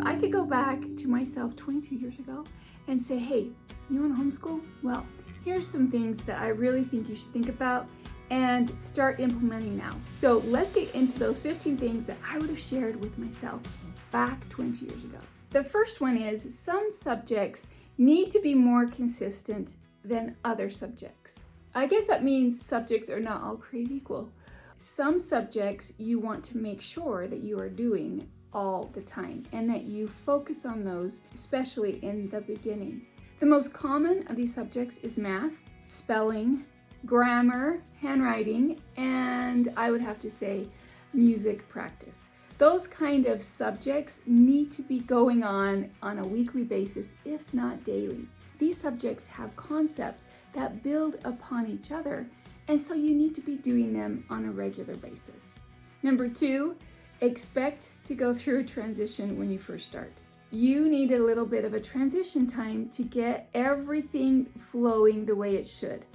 I could go back to myself 22 years ago and say, hey, you want to homeschool? Well, here's some things that I really think you should think about and start implementing now. So let's get into those 15 things that I would have shared with myself back 20 years ago. The first one is some subjects need to be more consistent than other subjects. I guess that means subjects are not all created equal. Some subjects you want to make sure that you are doing all the time and that you focus on those, especially in the beginning. The most common of these subjects is math, spelling, grammar, handwriting, and I would have to say music practice. Those kind of subjects need to be going on a weekly basis, if not daily. These subjects have concepts that build upon each other, and so you need to be doing them on a regular basis. Number 2, expect to go through a transition when you first start. You need a little bit of a transition time to get everything flowing the way it should.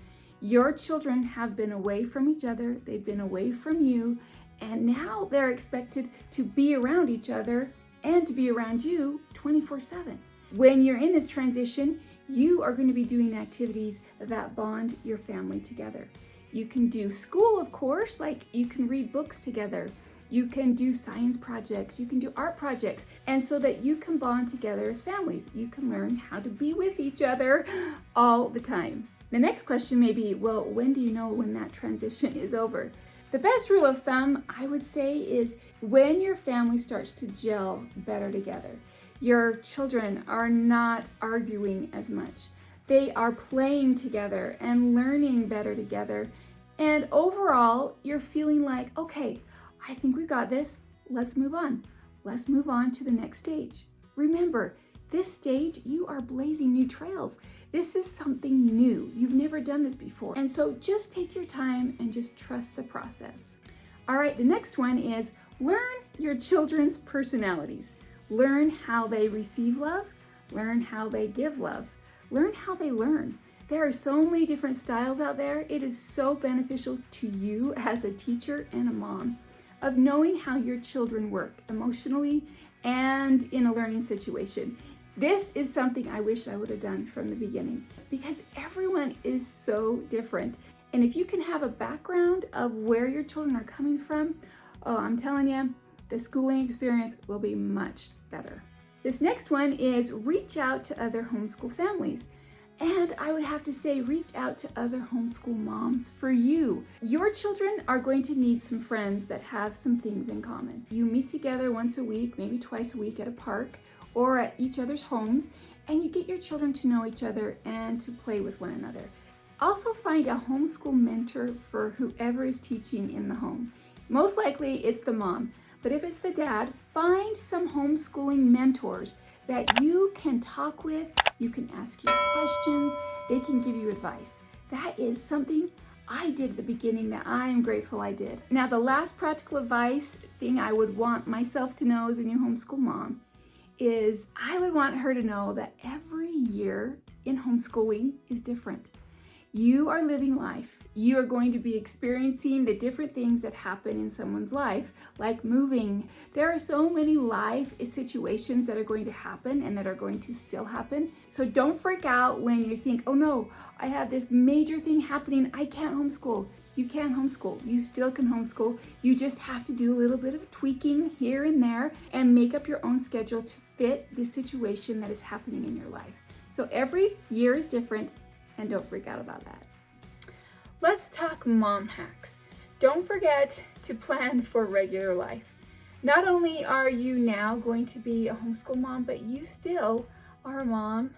Your children have been away from each other, they've been away from you, and now they're expected to be around each other and to be around you 24/7. When you're in this transition, you are going to be doing activities that bond your family together. You can do school, of course, like you can read books together. You can do science projects, you can do art projects, and so that you can bond together as families. You can learn how to be with each other all the time. The next question may be, well, when do you know when that transition is over? The best rule of thumb, I would say, is when your family starts to gel better together. Your children are not arguing as much. They are playing together and learning better together. And overall, you're feeling like, okay, I think we got this. Let's move on. Let's move on to the next stage. Remember, this stage, you are blazing new trails. This is something new. You've never done this before. And so just take your time and just trust the process. All right, the next one is learn your children's personalities. Learn how they receive love. Learn how they give love. Learn how they learn. There are so many different styles out there. It is so beneficial to you as a teacher and a mom of knowing how your children work emotionally and in a learning situation. This is something I wish I would have done from the beginning because everyone is so different. And if you can have a background of where your children are coming from, oh, I'm telling you, the schooling experience will be much better. This next one is reach out to other homeschool families. And I would have to say, reach out to other homeschool moms for you. Your children are going to need some friends that have some things in common. You meet together once a week, maybe twice a week at a park or at each other's homes, and you get your children to know each other and to play with one another. Also find a homeschool mentor for whoever is teaching in the home. Most likely it's the mom, but if it's the dad, find some homeschooling mentors that you can talk with, you can ask your questions, they can give you advice. That is something I did at the beginning that I am grateful I did. Now, the last practical advice thing I would want myself to know as a new homeschool mom is I would want her to know that every year in homeschooling is different. You are living life. You are going to be experiencing the different things that happen in someone's life, like moving. There are so many life situations that are going to happen and that are going to still happen. So don't freak out when you think, oh no, I have this major thing happening. I can't homeschool. You can homeschool. You still can homeschool. You just have to do a little bit of tweaking here and there and make up your own schedule to fit the situation that is happening in your life. So every year is different. And don't freak out about that. Let's talk mom hacks. Don't forget to plan for regular life. Not only are you now going to be a homeschool mom, but you still are a mom,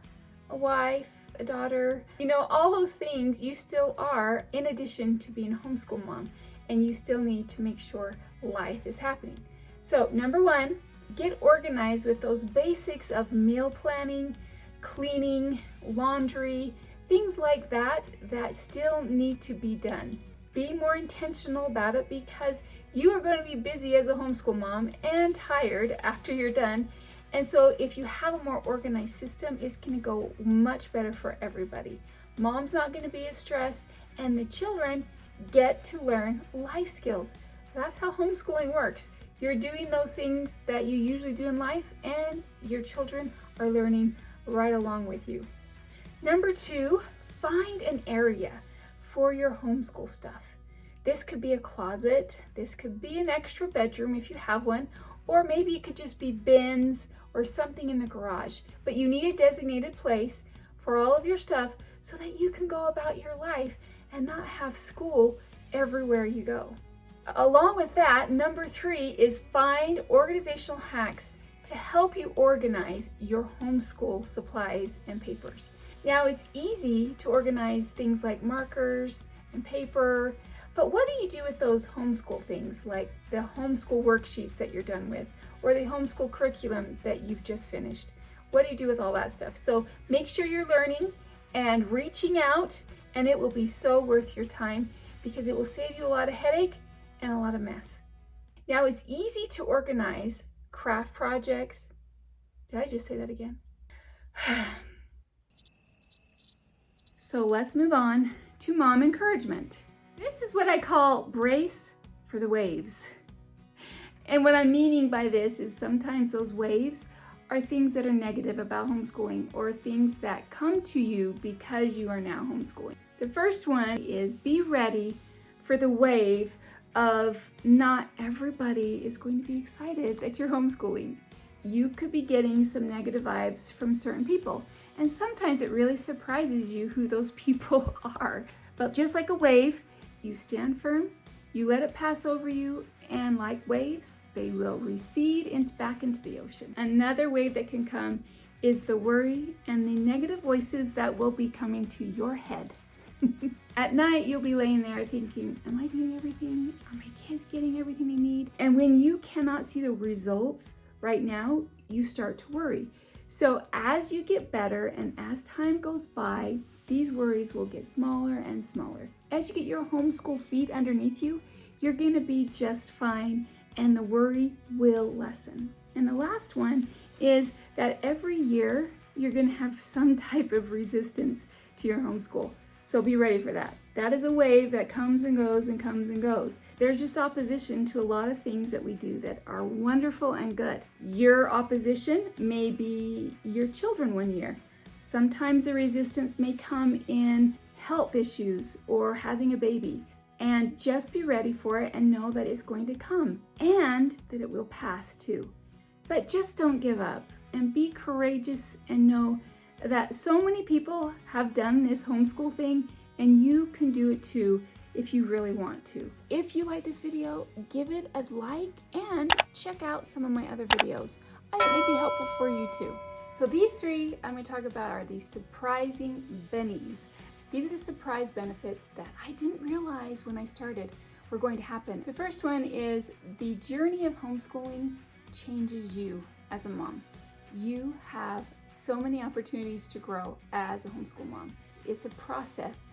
a wife, a daughter. You know, all those things you still are in addition to being a homeschool mom. And you still need to make sure life is happening. So number 1, get organized with those basics of meal planning, cleaning, laundry, things like that still need to be done. Be more intentional about it because you are going to be busy as a homeschool mom and tired after you're done. And so if you have a more organized system, it's going to go much better for everybody. Mom's not going to be as stressed, and the children get to learn life skills. That's how homeschooling works. You're doing those things that you usually do in life, and your children are learning right along with you. Number 2, find an area for your homeschool stuff. This could be a closet, this could be an extra bedroom if you have one, or maybe it could just be bins or something in the garage. But you need a designated place for all of your stuff so that you can go about your life and not have school everywhere you go. Along with that, number 3 is find organizational hacks to help you organize your homeschool supplies and papers. Now, it's easy to organize things like markers and paper, but what do you do with those homeschool things like the homeschool worksheets that you're done with, or the homeschool curriculum that you've just finished? What do you do with all that stuff? So make sure you're learning and reaching out, and it will be so worth your time because it will save you a lot of headache and a lot of mess. Now, it's easy to organize craft projects. Did I just say that again? So let's move on to mom encouragement. This is what I call brace for the waves. And what I'm meaning by this is sometimes those waves are things that are negative about homeschooling or things that come to you because you are now homeschooling. The first one is be ready for the wave of not everybody is going to be excited that you're homeschooling. You could be getting some negative vibes from certain people, and sometimes it really surprises you who those people are. But just like a wave, you stand firm, you let it pass over you, and like waves, they will recede back into the ocean. Another wave that can come is the worry and the negative voices that will be coming to your head. At night, you'll be laying there thinking, am I doing everything? Are my kids getting everything they need? And when you cannot see the results right now, you start to worry. So as you get better and as time goes by, these worries will get smaller and smaller. As you get your homeschool feet underneath you, you're going to be just fine and the worry will lessen. And the last one is that every year you're going to have some type of resistance to your homeschool. So be ready for that. That is a wave that comes and goes and comes and goes. There's just opposition to a lot of things that we do that are wonderful and good. Your opposition may be your children one year. Sometimes the resistance may come in health issues or having a baby. And just be ready for it and know that it's going to come and that it will pass too. But just don't give up and be courageous and know that so many people have done this homeschool thing and you can do it too if you really want to. If you like this video, give it a like and check out some of my other videos. I think may be helpful for you too. So these 3 I'm going to talk about are these surprising bennies. These are the surprise benefits that I didn't realize when I started were going to happen. The first one is the journey of homeschooling changes you as a mom. You have so many opportunities to grow as a homeschool mom. It's a process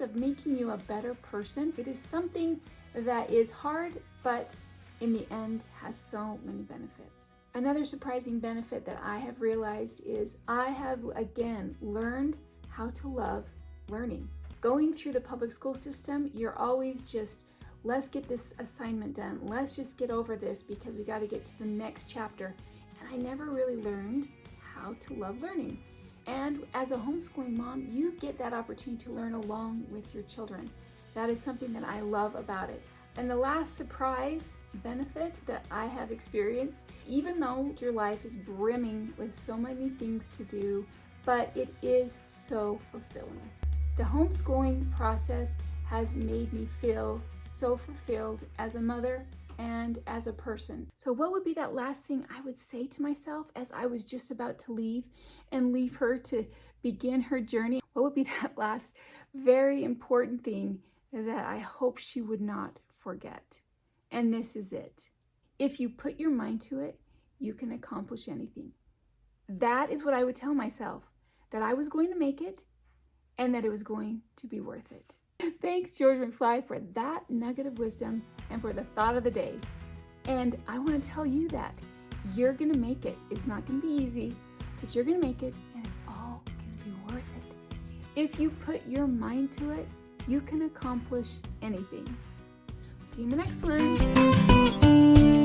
of making you a better person. It is something that is hard, but in the end has so many benefits. Another surprising benefit that I have realized is I have again learned how to love learning. Going through the public school system, you're always just, let's get this assignment done. Let's just get over this because we got to get to the next chapter. And I never really learned how to love learning. And as a homeschooling mom, you get that opportunity to learn along with your children. That is something that I love about it. And the last surprise benefit that I have experienced, even though your life is brimming with so many things to do, but it is so fulfilling. The homeschooling process has made me feel so fulfilled as a mother and as a person. So what would be that last thing I would say to myself as I was just about to leave and leave her to begin her journey? What would be that last very important thing that I hope she would not forget? And this is it. If you put your mind to it, you can accomplish anything. That is what I would tell myself, that I was going to make it and that it was going to be worth it. Thanks, George McFly, for that nugget of wisdom and for the thought of the day. And I want to tell you that you're going to make it. It's not going to be easy, but you're going to make it and it's all going to be worth it. If you put your mind to it, you can accomplish anything. See you in the next one.